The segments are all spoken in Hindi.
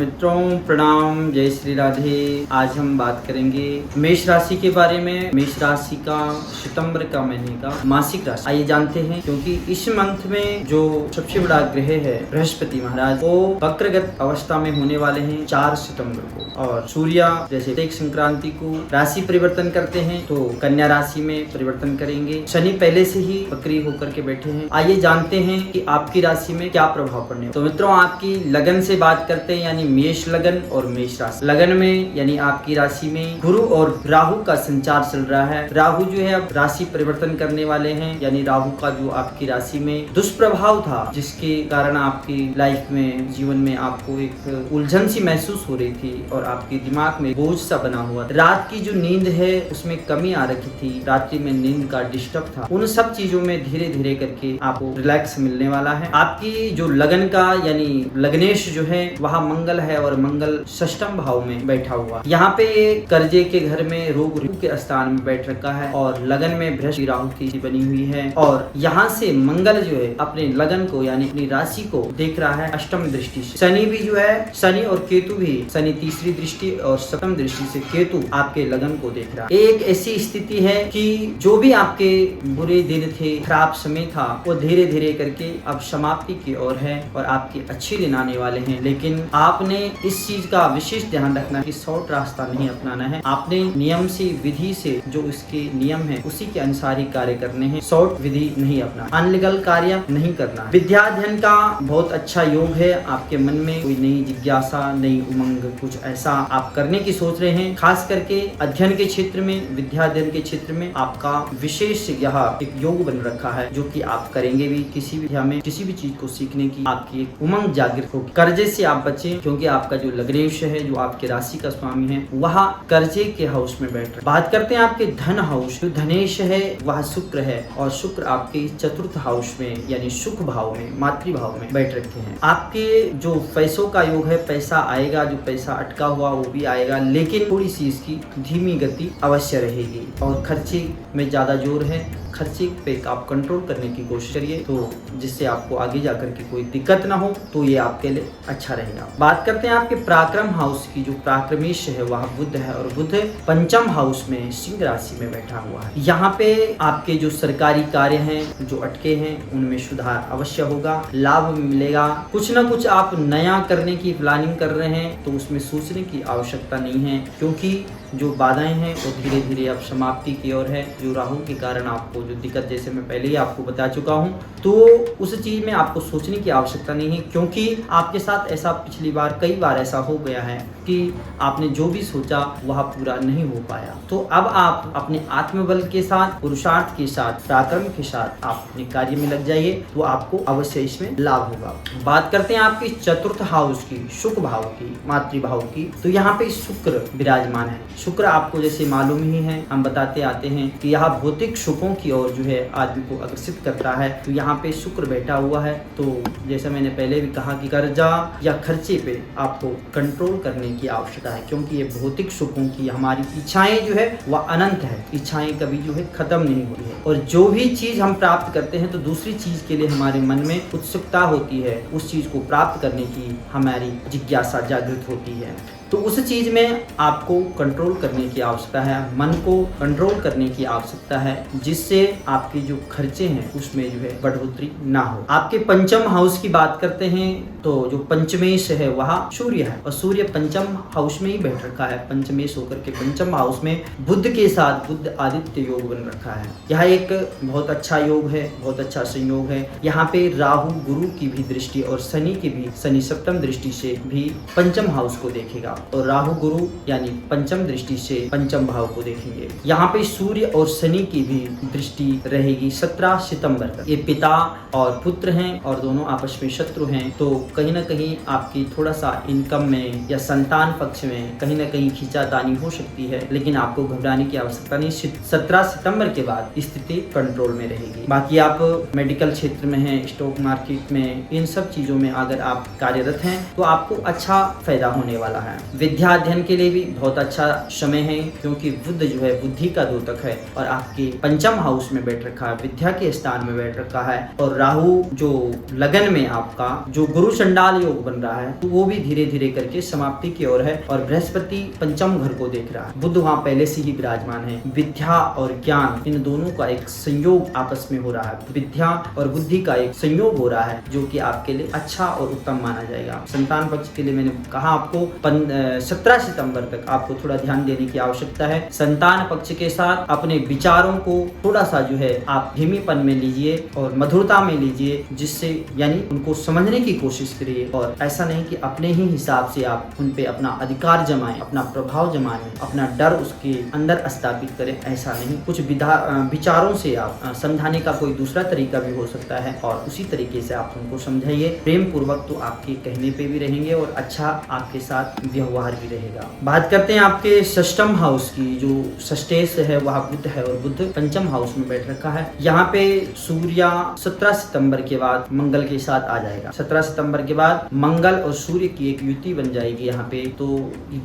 मित्रों प्रणाम, जय श्री राधे। आज हम बात करेंगे मेष राशि के बारे में। मेष राशि का सितंबर का महीने का मासिक राशि आइए जानते हैं, क्योंकि इस मंथ में जो सबसे बड़ा ग्रह है बृहस्पति महाराज, वो वक्रगत अवस्था में होने वाले हैं 4 सितंबर को। और सूर्य जैसे एक संक्रांति को राशि परिवर्तन करते हैं तो कन्या राशि में परिवर्तन करेंगे। शनि पहले से ही वक्री होकर के बैठे हैं। आइए जानते हैं कि आपकी राशि में क्या प्रभाव पड़ने। तो मित्रों, आपकी लगन से बात करते हैं, यानी मेष लगन और मेष राशि। लगन में यानी आपकी राशि में गुरु और राहु का संचार चल रहा है। राहु जो है अब राशि परिवर्तन करने वाले हैं, यानी राहु का जो आपकी राशि में दुष्प्रभाव था, जिसके कारण आपकी लाइफ में, जीवन में आपको एक उलझन सी महसूस हो रही थी और आपके दिमाग में बोझ सा बना हुआ। रात की जो नींद है उसमें कमी आ रखी थी, रात्रि में नींद का डिस्टर्ब था। उन सब चीजों में धीरे धीरे करके आपको रिलैक्स मिलने वाला है। आपकी जो लगन का यानी लग्नेश जो है वहाँ मंगल है और मंगल षष्ठम भाव में बैठा हुआ। यहाँ पे ये कर्जे के घर में रोग के स्थान में बैठ रखा है और लगन में बृहस्पति राहु की बनी हुई है। और यहाँ से मंगल जो है अपने लगन को यानी अपनी राशि को देख रहा है अष्टम दृष्टि से। शनि भी जो है, शनि और केतु भी, शनि तीसरी दृष्टि और सप्तम दृष्टि से केतु आपके लगन को देख रहा है। एक ऐसी स्थिति है कि जो भी आपके बुरे दिन थे, खराब समय था, वो धीरे धीरे करके अब समाप्ति की ओर है और आपके अच्छे दिन आने वाले हैं। लेकिन आपने इस चीज का विशेष ध्यान रखना कि शॉर्ट रास्ता नहीं अपनाना है। आपने नियम से, विधि से, जो इसके नियम है उसी के अनुसार ही कार्य करने हैं। शॉर्ट विधि नहीं अपनाना, अनलीगल कार्य नहीं करना। विद्या अध्ययन का बहुत अच्छा योग है। आपके मन में कोई नई जिज्ञासा, नई उमंग, कुछ ऐसा आप करने की सोच रहे हैं। खास करके अध्ययन के क्षेत्र में, विद्या अध्ययन के क्षेत्र में आपका विशेष यह एक योग बन रखा है, जो कि आप करेंगे भी। किसी भी हमें किसी भी चीज को सीखने की आपकी एक उमंग जागृत होगी। कर्जे से आप बचें, क्योंकि आपका जो लग्नेश है, जो आपके राशि का स्वामी है, वह कर्जे के हाउस में बैठ रहा है। बात करते हैं आपके धन हाउस। जो धनेश है वह शुक्र है और शुक्र आपके चतुर्थ हाउस में यानी सुख भाव में, मातृ भाव में बैठ रखे हैं। आपके जो पैसों का योग है, पैसा आएगा, जो पैसा अटका हुआ वो भी आएगा, लेकिन थोड़ी सी इसकी धीमी गति अवश्य रहेगी। और खर्चे में ज्यादा जोर है। खर्चे पे आप कंट्रोल करने की कोशिश करिए, तो जिससे आपको आगे जाकर के कोई दिक्कत ना हो, तो ये आपके लिए अच्छा रहेगा। बात करते हैं आपके पराक्रम हाउस की। जो पराक्रमेश है वह बुध है और बुध पंचम हाउस में सिंह राशि में बैठा हुआ है। यहाँ पे आपके जो सरकारी कार्य हैं, जो अटके हैं, उनमें सुधार अवश्य होगा, लाभ मिलेगा। कुछ ना कुछ आप नया करने की प्लानिंग कर रहे हैं तो उसमें सोचने की आवश्यकता नहीं है, क्योंकि जो बाधाएं हैं वो धीरे धीरे अब समाप्ति की ओर है। जो राहु के कारण आपको जो दिक्कत, जैसे मैं पहले ही आपको बता चुका हूँ, तो उस चीज में आपको सोचने की आवश्यकता नहीं है, क्योंकि आपके साथ ऐसा पिछली बार कई बार ऐसा हो गया है कि आपने जो भी सोचा वह पूरा नहीं हो पाया। तो अब आप अपने आत्मबल के साथ, पुरुषार्थ के साथ, पराक्रम के साथ आप अपने कार्य में लग जाइए, तो आपको अवश्य इसमें लाभ होगा। बात करते हैं आपके चतुर्थ हाउस की, सुख भाव की, मातृभाव की। तो यहाँ पे शुक्र विराजमान है। शुक्र आपको जैसे मालूम ही है, हम बताते आते हैं कि यह भौतिक सुखों की ओर जो है आदमी को आकर्षित करता है। तो यहाँ पे शुक्र बैठा हुआ है। तो जैसा मैंने पहले भी कहा कि कर्जा या खर्चे पे आपको कंट्रोल करने की आवश्यकता है, क्योंकि ये भौतिक सुखों की हमारी इच्छाएं जो है वह अनंत है। इच्छाएं कभी जो है खत्म नहीं होती है, और जो भी चीज हम प्राप्त करते हैं तो दूसरी चीज के लिए हमारे मन में उत्सुकता होती है। उस चीज को प्राप्त करने की हमारी जिज्ञासा जागृत होती है। तो उस चीज में आपको कंट्रोल करने की आवश्यकता है, मन को कंट्रोल करने की आवश्यकता है, जिससे आपके जो खर्चे हैं उसमें जो है बढ़ोतरी ना हो। आपके पंचम हाउस की बात करते हैं तो जो पंचमेश है वह सूर्य है और सूर्य पंचम हाउस में ही बैठ रखा है। पंचमेश होकर के पंचम हाउस में बुध के साथ बुध आदित्य योग बन रखा है। यह एक बहुत अच्छा योग है, बहुत अच्छा संयोग है। यहाँ पे राहु गुरु की भी दृष्टि और शनि की भी, शनि सप्तम दृष्टि से भी पंचम हाउस को देखेगा और राहु गुरु यानी पंचम दृष्टि से पंचम भाव को देखेंगे। यहाँ पे सूर्य और शनि की भी दृष्टि रहेगी 17 सितंबर तक। ये पिता और पुत्र हैं और दोनों आपस में शत्रु हैं, तो कहीं ना कहीं आपकी थोड़ा सा इनकम में या संतान पक्ष में कहीं ना कहीं खींचातानी हो सकती है, लेकिन आपको घबराने की आवश्यकता नहीं। 17 सितंबर के बाद स्थिति कंट्रोल में रहेगी। बाकी आप मेडिकल क्षेत्र में हैं, स्टॉक मार्केट में, इन सब चीजों में अगर आप कार्यरत हैं तो आपको अच्छा फायदा होने वाला है। विद्या अध्ययन के लिए भी बहुत अच्छा समय है, क्योंकि बुध जो है बुद्धि का द्योतक है और आपके पंचम हाउस में बैठ रखा है, विद्या के स्थान में बैठ रखा है। और राहु जो लगन में आपका जो गुरु चंडाल योग बन रहा है, तो वो भी धीरे धीरे करके समाप्ति की ओर है। और बृहस्पति पंचम घर को देख रहा है, बुध वहाँ पहले से ही विराजमान है। विद्या और ज्ञान इन दोनों का एक संयोग आपस में हो रहा है, विद्या और बुद्धि का एक संयोग हो रहा है, जो कि आपके लिए अच्छा और उत्तम माना जाएगा। संतान पक्ष के लिए मैंने कहा आपको 17 सितंबर तक आपको थोड़ा ध्यान देने की आवश्यकता है। संतान पक्ष के साथ अपने विचारों को थोड़ा सा जो है आप धीमीपन में लीजिए और मधुरता में लीजिए, जिससे यानी उनको समझने की कोशिश करिए। और ऐसा नहीं कि अपने ही हिसाब से आप उन पे अपना अधिकार जमाएं, अपना प्रभाव जमाएं, अपना डर उसके अंदर स्थापित करें, ऐसा नहीं। कुछ विचारों से आप समझाने का कोई दूसरा तरीका भी हो सकता है और उसी तरीके से आप उनको समझाइए प्रेम पूर्वक, तो आपके कहने पे भी रहेंगे और अच्छा आपके साथ व्यवहार भी रहेगा। बात करते हैं आपके षष्ठम हाउस की। जो षष्ठेश है वह बुध है और बुध पंचम हाउस में बैठ रखा है। यहाँ पे सूर्य 17 सितंबर के बाद मंगल के साथ आ जाएगा। 17 सितंबर के बाद मंगल और सूर्य की एक युति बन जाएगी यहाँ पे। तो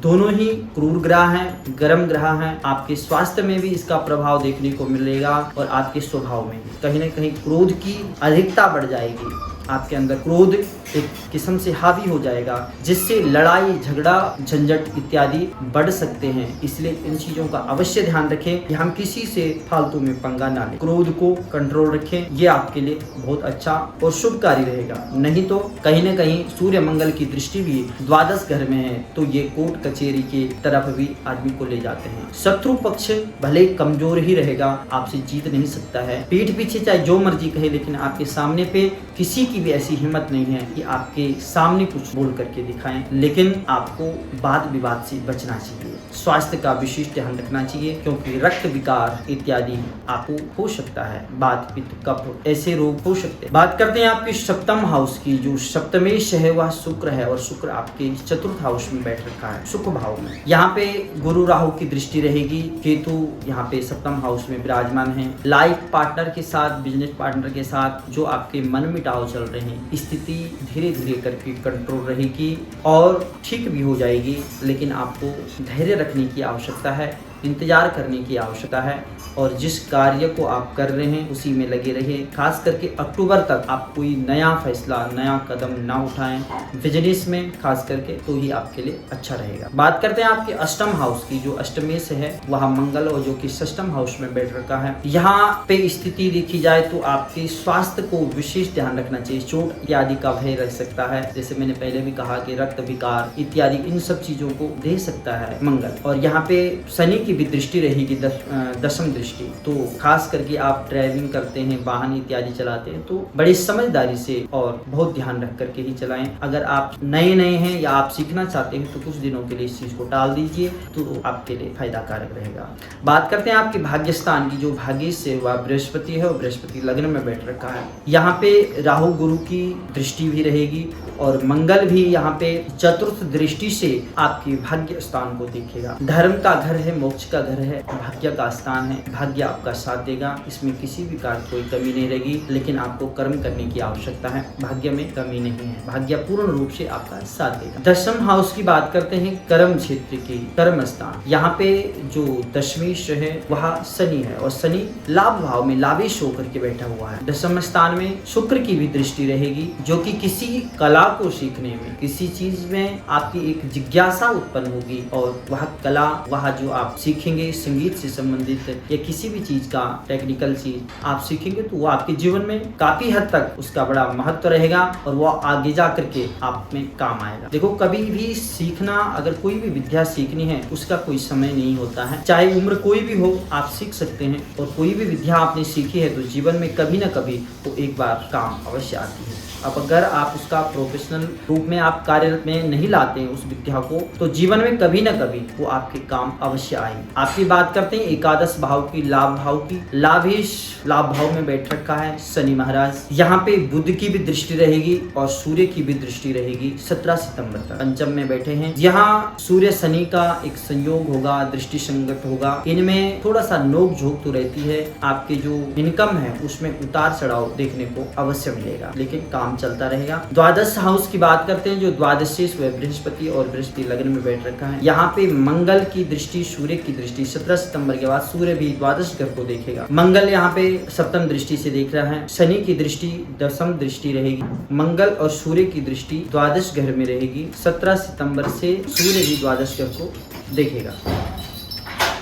दोनों ही क्रूर ग्रह हैं, गर्म ग्रह हैं। आपके स्वास्थ्य में भी इसका प्रभाव देखने को मिलेगा और आपके स्वभाव में भी कहीं न कहीं क्रोध की अधिकता बढ़ जाएगी। आपके अंदर क्रोध एक किस्म से हावी हो जाएगा, जिससे लड़ाई झगड़ा झंझट इत्यादि बढ़ सकते हैं। इसलिए इन चीजों का अवश्य ध्यान रखें कि हम किसी से फालतू में पंगा ना लें। क्रोध को कंट्रोल रखें, ये आपके लिए बहुत अच्छा और शुभकारी रहेगा। नहीं तो कहीं न कहीं सूर्य मंगल की दृष्टि भी द्वादश घर में है, तो ये कोर्ट कचेरी के तरफ भी आदमी को ले जाते हैं। शत्रु पक्ष भले कमजोर ही रहेगा, आपसे जीत नहीं सकता है। पीठ पीछे चाहे जो मर्जी कहे, लेकिन आपके सामने पे किसी की भी ऐसी हिम्मत नहीं है कि आपके सामने कुछ बोल करके दिखाएं। लेकिन आपको वाद विवाद से बचना चाहिए। स्वास्थ्य का विशेष ध्यान रखना चाहिए, क्योंकि रक्त विकार इत्यादि आपको हो सकता है। वात पित्त कफ ऐसे रोग हो सकते हैं। बात करते हैं आपके सप्तम हाउस की। जो सप्तमेश है वह शुक्र है और शुक्र आपके चतुर्थ हाउस में बैठ रखा है, सुख भाव में। यहाँ पे गुरु राहु की दृष्टि रहेगी। केतु यहाँ पे सप्तम हाउस में विराजमान है। लाइफ पार्टनर के साथ, बिजनेस पार्टनर के साथ जो आपके मन मिटाव चल रहे हैं, स्थिति धीरे धीरे करके कंट्रोल रहेगी और ठीक भी हो जाएगी। लेकिन आपको धैर्य रखने की आवश्यकता है, इंतजार करने की आवश्यकता है और जिस कार्य को आप कर रहे हैं उसी में लगे रहिए। खास करके अक्टूबर तक आप कोई नया फैसला, नया कदम ना उठाएं बिजनेस में खास करके, तो ही आपके लिए अच्छा रहेगा। बात करते हैं आपके अष्टम हाउस की। जो अष्टमेश है वह मंगल और जो कि षष्ठम हाउस में बैठ रखा है। यहाँ पे स्थिति देखी जाए तो आपके स्वास्थ्य को विशेष ध्यान रखना चाहिए। चोट इत्यादि का भय रह सकता है, जैसे मैंने पहले भी कहा कि रक्त विकार इत्यादि इन सब चीजों को दे सकता है मंगल। और यहाँ पे शनि की भी दृष्टि रहेगी, दशम दृष्टि। तो खास करके आप ड्राइविंग करते हैं, वाहन इत्यादि चलाते हैं, तो बड़ी समझदारी से और बहुत ध्यान रख करके ही चलाएं। अगर आप नए हैं या आप सीखना चाहते हैं तो कुछ दिनों के लिए इस चीज को टाल दीजिए, तो आपके लिए फायदा कारक रहेगा। बात करते हैं आपके भाग्यस्थान की। जो भाग्य से वह बृहस्पति है और बृहस्पति लग्न में बैठ रखा है। यहाँ पे राहु गुरु की दृष्टि भी रहेगी और मंगल भी यहाँ पे चतुर्थ दृष्टि से आपके भाग्य स्थान को देखेगा। धर्म का घर है, मोक्ष का घर है, भाग्य का स्थान है। भाग्य आपका साथ देगा, इसमें किसी भी कार्य कोई कमी नहीं रहेगी। लेकिन आपको कर्म करने की आवश्यकता है, भाग्य में कमी नहीं है। भाग्य पूर्ण रूप से आपका साथ देगा। दशम हाउस की बात करते हैं, कर्म क्षेत्र की, कर्म स्थान। यहाँ पे जो दशमेश है वह शनि है और शनि लाभ भाव में लाभेश होकर के बैठा हुआ है। दशम स्थान में शुक्र की भी दृष्टि रहेगी, जो कि किसी कला को सीखने में, किसी चीज में आपकी एक जिज्ञासा उत्पन्न होगी और वह कला, वह जो आप सीखेंगे संगीत से संबंधित या किसी भी चीज का टेक्निकल चीज आप सीखेंगे, तो वो आपके जीवन में काफी हद तक उसका बड़ा महत्व रहेगा और वो आगे जा करके आप में काम आएगा। देखो, कभी भी सीखना, अगर कोई भी विद्या सीखनी है उसका कोई समय नहीं होता है, चाहे उम्र कोई भी हो, आप सीख सकते हैं। और कोई भी विद्या आपने सीखी है तो जीवन में कभी ना कभी तो एक बार काम अवश्य आती है। अब अगर आप उसका प्रोफेशनल रूप में आप कार्य में नहीं लाते हैं उस विद्या को, तो जीवन में कभी ना कभी वो आपके काम अवश्य आएगी। आपकी बात करते हैं एकादश भाव की, लाभ भाव की। लाभेश लाभ भाव में बैठ रखा है शनि महाराज। यहाँ पे बुध की भी दृष्टि रहेगी और सूर्य की भी दृष्टि रहेगी 17 सितंबर तक। पंचम में बैठे हैं। यहाँ सूर्य शनि का एक संयोग होगा, दृष्टि संगत होगा। इनमें थोड़ा सा नोक झोंक तो रहती है। आपके जो इनकम है उसमें उतार चढ़ाव देखने को अवश्य मिलेगा, लेकिन काम काम चलता रहेगा। द्वादश हाउस की बात करते हैं, जो द्वादश शेष वह बृहस्पति और बृहस्पति लग्न में बैठ रखा है। यहाँ पे मंगल की दृष्टि, सूर्य की दृष्टि 17 सितंबर के बाद सूर्य भी द्वादश घर को देखेगा। मंगल यहाँ पे सप्तम दृष्टि से देख रहा है। शनि की दृष्टि दशम दृष्टि रहेगी। मंगल और सूर्य की दृष्टि द्वादश घर में रहेगी। 17 सितंबर से सूर्य भी द्वादश घर को देखेगा।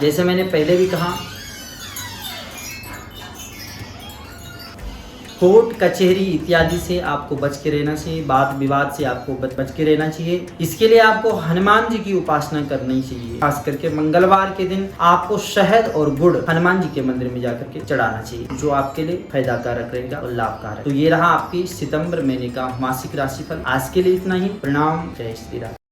जैसे मैंने पहले भी कहा, कोर्ट कचहरी इत्यादि से आपको बच के रहना चाहिए, वाद विवाद से आपको बच के रहना चाहिए। इसके लिए आपको हनुमान जी की उपासना करनी चाहिए। खास करके मंगलवार के दिन आपको शहद और गुड़ हनुमान जी के मंदिर में जाकर के चढ़ाना चाहिए, जो आपके लिए फायदा कारक रहेगा और लाभकारक। तो ये रहा आपकी सितंबर महीने का मासिक राशिफल। आज के लिए इतना ही। प्रणाम, जय श्री राम।